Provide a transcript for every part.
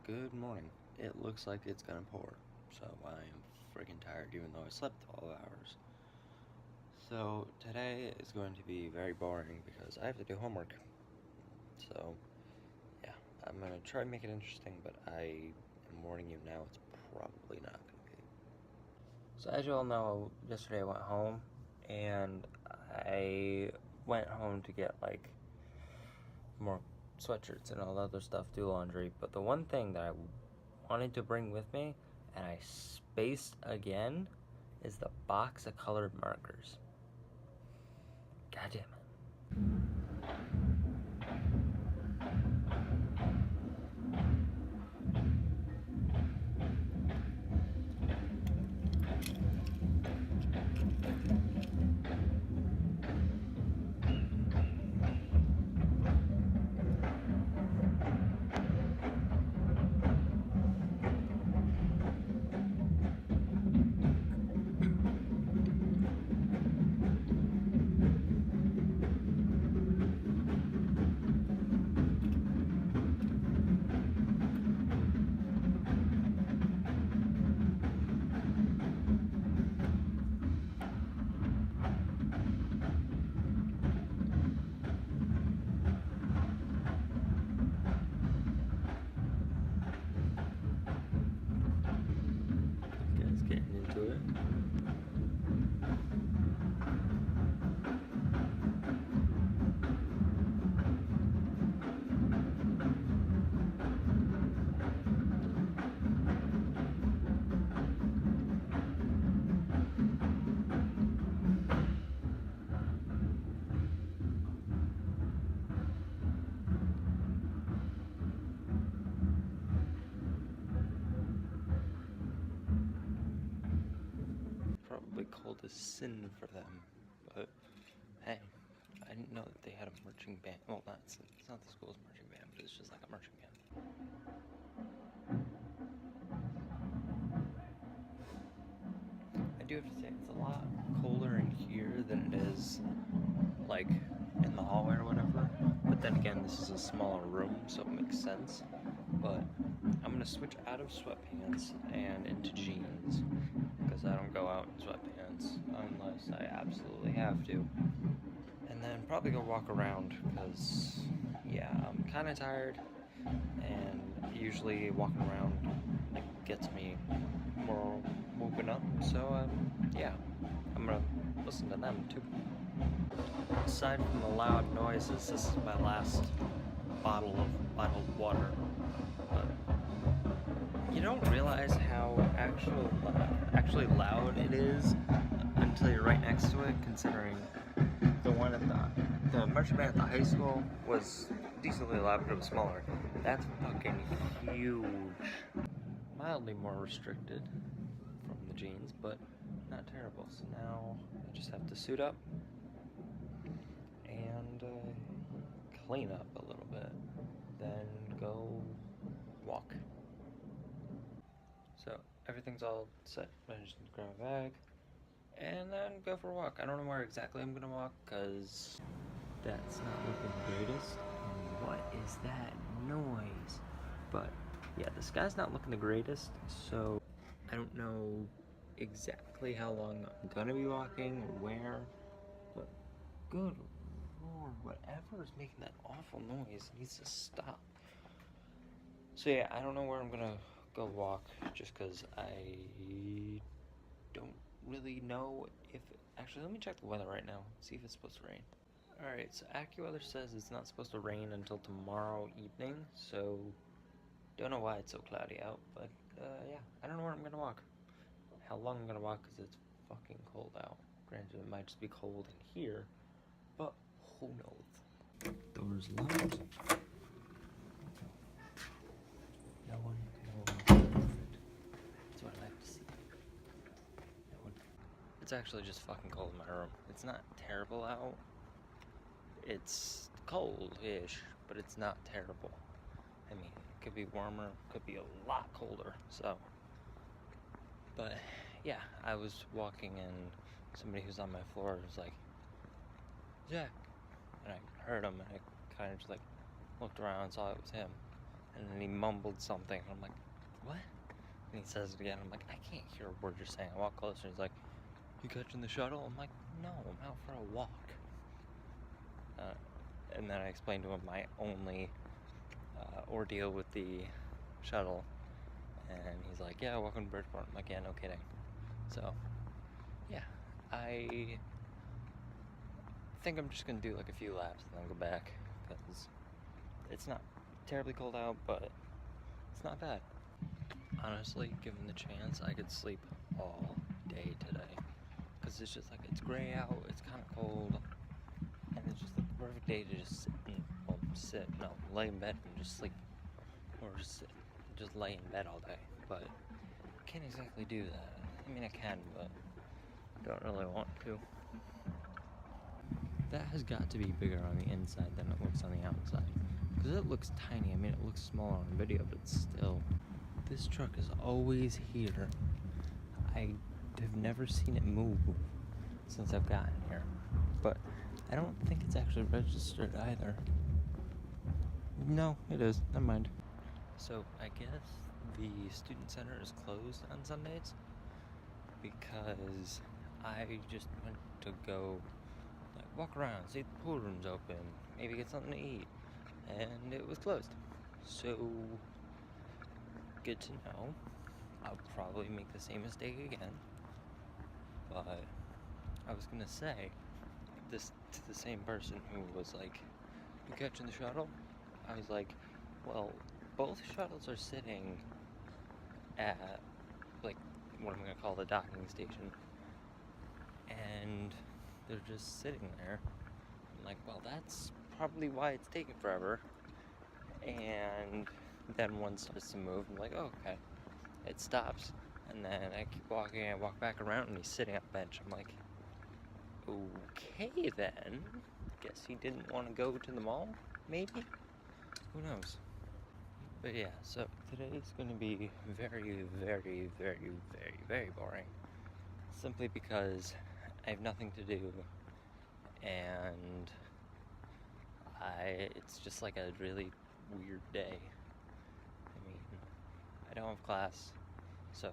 Good morning. It looks like it's gonna pour, so I am freaking tired even though I slept 12 hours. So today is going to be very boring because I have to do homework. So yeah, I'm gonna try to make it interesting, but I am warning you now, it's probably not gonna be. So as you all know, yesterday I went home and I went home to get like more sweatshirts and all the other stuff, do laundry, but the one thing that I wanted to bring with me, and I spaced again, is the box of colored markers. God damn it. Guys getting into it. Probably cold as sin for them, but hey, I didn't know that they had a marching band. Well, it's not the school's marching band, but it's just like a marching band. I do have to say, it's a lot colder in here than it is like in the hallway or whatever, but then again, this is a smaller room, so it makes sense. But I'm gonna switch out of sweatpants and into jeans because I don't go out in sweatpants unless I absolutely have to, and then probably go walk around because yeah, I'm kind of tired, and usually walking around like gets me more woken up. So yeah, I'm gonna listen to them too. Aside from the loud noises, this is my last bottle of bottled water. But you don't realize how actually loud it is until you're right next to it, considering the one at the marching band at the high school was decently loud, but it was smaller. That's fucking huge. Mildly more restricted from the jeans, but not terrible. So now I just have to suit up and clean up a little bit, then go walk. So everything's all set. I just need to grab a bag and then go for a walk. I don't know where exactly I'm gonna walk because that's not looking the greatest. And what is that noise? But yeah, the sky's not looking the greatest, so I don't know exactly how long I'm gonna be walking or where, but good lord, whatever is making that awful noise needs to stop. So yeah, I don't know where I'm gonna go walk just because I don't really know if actually, let me check the weather right now, see if it's supposed to rain. Alright, so AccuWeather says it's not supposed to rain until tomorrow evening, so don't know why it's so cloudy out, but yeah, I don't know where I'm gonna walk. How long I'm gonna walk because it's fucking cold out. Granted, it might just be cold in here, but who knows? Doors locked. No one. Perfect. That's what I like to see. No one. It's actually just fucking cold in my room. It's not terrible out. It's cold-ish, but it's not terrible. I mean, it could be warmer, could be a lot colder, so. But yeah, I was walking and somebody who's on my floor was like, Jack. And I heard him and I kind of just like looked around and saw it was him. And then he mumbled something. I'm like, what? And he says it again. I'm like, I can't hear a word you're saying. I walk closer. He's like, you catching the shuttle? I'm like, no, I'm out for a walk. And then I explained to him my only ordeal with the shuttle. And he's like, yeah, welcome to Bridgeport. I'm like, yeah, no kidding. So, yeah, I think I'm just going to do like a few laps and then go back. Because it's not terribly cold out, but it's not bad. Honestly, given the chance, I could sleep all day today. Because it's just like, it's gray out, it's kind of cold. And it's just like the perfect day to just lay in bed and just sleep. Or just lay in bed all day. But I can't exactly do that. I mean, I can, but I don't really want to. That has got to be bigger on the inside than it looks on the outside. Because it looks tiny. I mean, it looks smaller on video, but still. This truck is always here. I have never seen it move since I've gotten here. But I don't think it's actually registered either. No, it is. Never mind. So I guess the student center is closed on Sundays because I just went to go walk around, see if the pool room's open, maybe get something to eat, and it was closed. So good to know. I'll probably make the same mistake again. But I was gonna say this to the same person who was like, you catching the shuttle? I was like, well, both shuttles are sitting at like what I'm gonna call the docking station, and they're just sitting there. I'm like, well, that's probably why it's taking forever. And then one starts to move. I'm like, oh, okay. It stops, and then I keep walking. I walk back around, and he's sitting on a bench. I'm like, okay then. Guess he didn't want to go to the mall, maybe? Who knows? But yeah, so today's going to be very, very, very, very, very boring. Simply because I have nothing to do, and it's just like a really weird day. I mean, I don't have class, so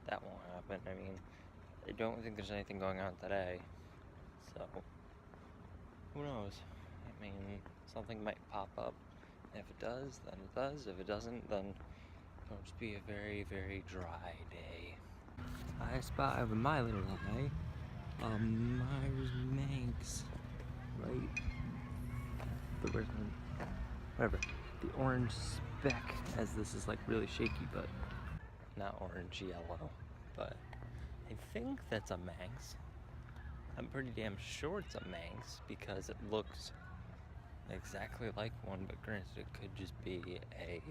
that won't happen. I mean, I don't think there's anything going on today, so who knows? I mean, something might pop up. If it does, then it does. If it doesn't, then it'll just be a very, very dry day. I spy with my little eye Myers Manx, right? Where's my, whatever, the orange speck, as this is like really shaky, but not orange yellow, but I think that's a Manx. I'm pretty damn sure it's a Manx because it looks exactly like one, but granted it could just be a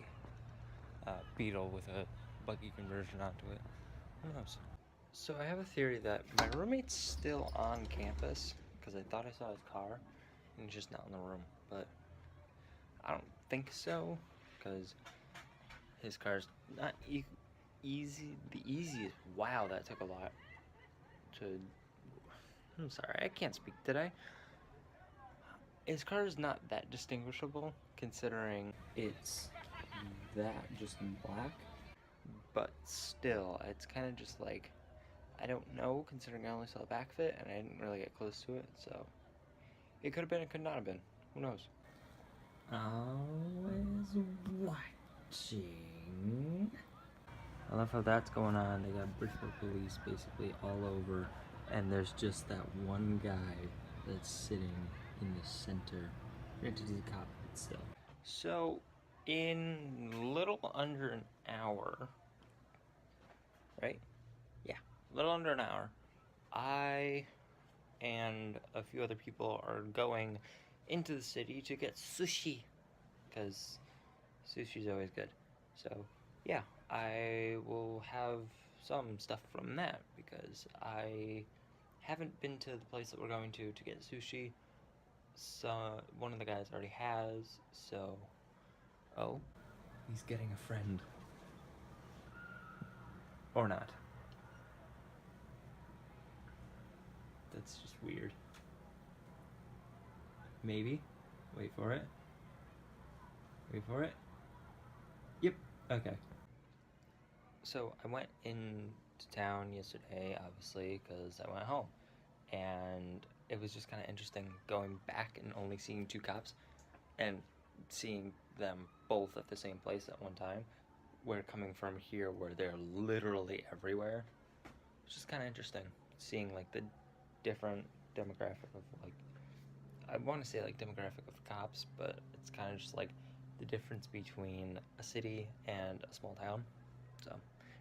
beetle with a buggy conversion onto it. Who knows? So I have a theory that my roommate's still on campus because I thought I saw his car and he's just not in the room, but I don't think so because his car's not the easiest. Wow, that took a lot to. I'm sorry, I can't speak today. His car is not that distinguishable considering it's that just in black, but still, it's kind of just like, I don't know considering I only saw the back of it and I didn't really get close to it, so it could have been, it could not have been. Who knows? Always watching. I love how that's going on. They got Bridgeport police basically all over, and there's just that one guy that's sitting in the center. Granted, he's a cop, but still. So, in little under an hour, right? Yeah, a little under an hour, I and a few other people are going into the city to get sushi, because sushi's always good. So, yeah, I will have some stuff from that because I haven't been to the place that we're going to get sushi. So one of the guys already has, so oh, he's getting a friend. Or not. That's just weird. Maybe. Wait for it. Wait for it. Yep. Okay. So I went into town yesterday, obviously, because I went home. And it was just kind of interesting going back and only seeing 2 cops and seeing them both at the same place at one time. Where coming from here, where they're literally everywhere. It's just kind of interesting seeing like the different demographic of like, I want to say like demographic of cops, but it's kind of just like the difference between a city and a small town. So,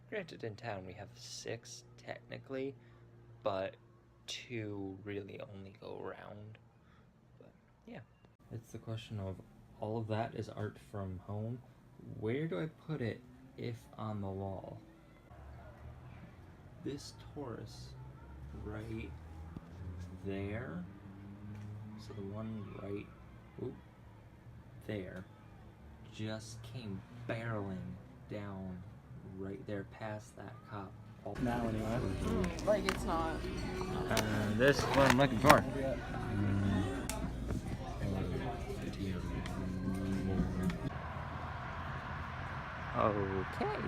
granted, in town we have 6 technically, but 2 really only go around. But yeah, it's the question of all of that is art from home. Where do I put it if on the wall? This Taurus right there, so the one right there just came barreling down right there past that cop. Now anyway. Like it's not. This is what I'm looking for. Okay.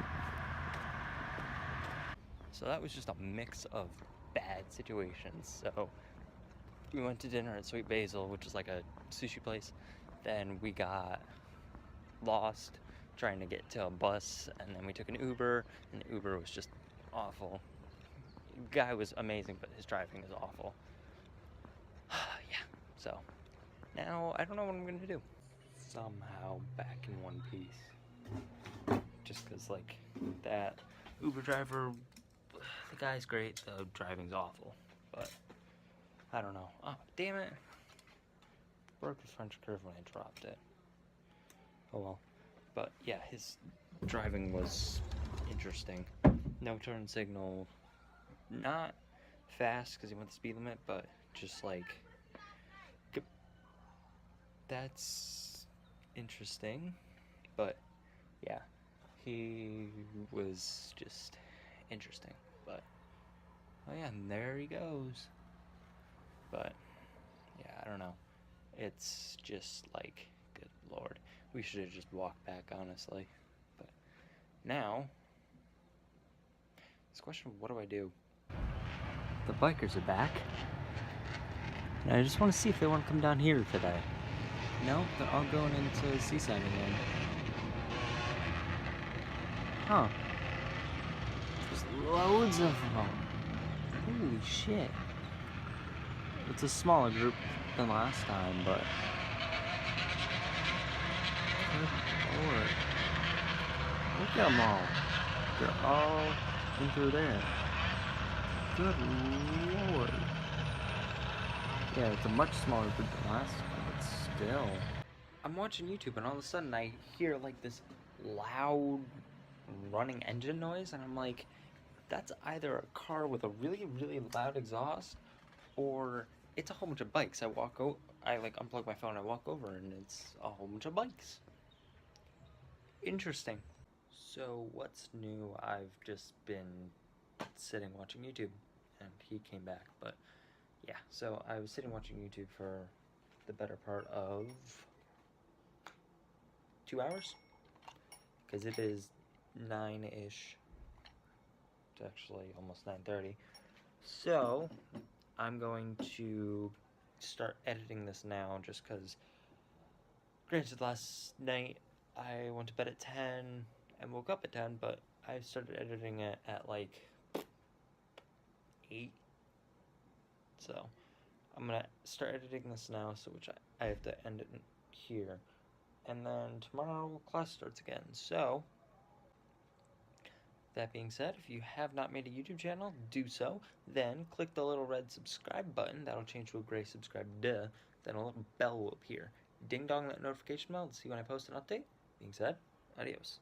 So that was just a mix of bad situations. So we went to dinner at Sweet Basil, which is like a sushi place. Then we got lost trying to get to a bus, and then we took an Uber, and the Uber was just awful. The guy was amazing, but his driving is awful. Yeah, so now I don't know what I'm gonna do. Somehow back in one piece. Just because, like, that Uber driver, the guy's great, the driving's awful. But I don't know. Oh, damn it. Broke the French curve when I dropped it. Oh well. But yeah, his driving was interesting. No turn signal. Not fast because he went the speed limit, but just like, that's interesting. But yeah, he was just interesting. But oh yeah, and there he goes. But yeah, I don't know. It's just like, good lord, we should have just walked back, honestly. But now, it's a question of what do I do? The bikers are back. And I just want to see if they want to come down here today. No, they're all going into Seaside again. Huh. There's loads of them. Holy shit. It's a smaller group than last time, but good lord. Look at them all. They're all in through there. Good lord. Yeah, it's a much smaller group than last time, but still. I'm watching YouTube and all of a sudden I hear like this loud running engine noise, and I'm like, that's either a car with a really, really loud exhaust, or it's a whole bunch of bikes. I like unplug my phone, I walk over, and it's a whole bunch of bikes. Interesting. So what's new? I've just been sitting watching YouTube, and he came back. But yeah, so I was sitting watching YouTube for the better part of 2 hours, because it is 9-ish. It's actually almost 9:30. So I'm going to start editing this now, just because, granted, last night I went to bed at 10 and woke up at 10, but I started editing it at like 8. So I'm gonna start editing this now, so which I have to end it here, and then tomorrow class starts again. So that being said, if you have not made a YouTube channel, do so. Then click the little red subscribe button. That'll change to a gray subscribe, duh. Then a little bell will appear. Ding dong that notification bell to see when I post an update. Being said, adios.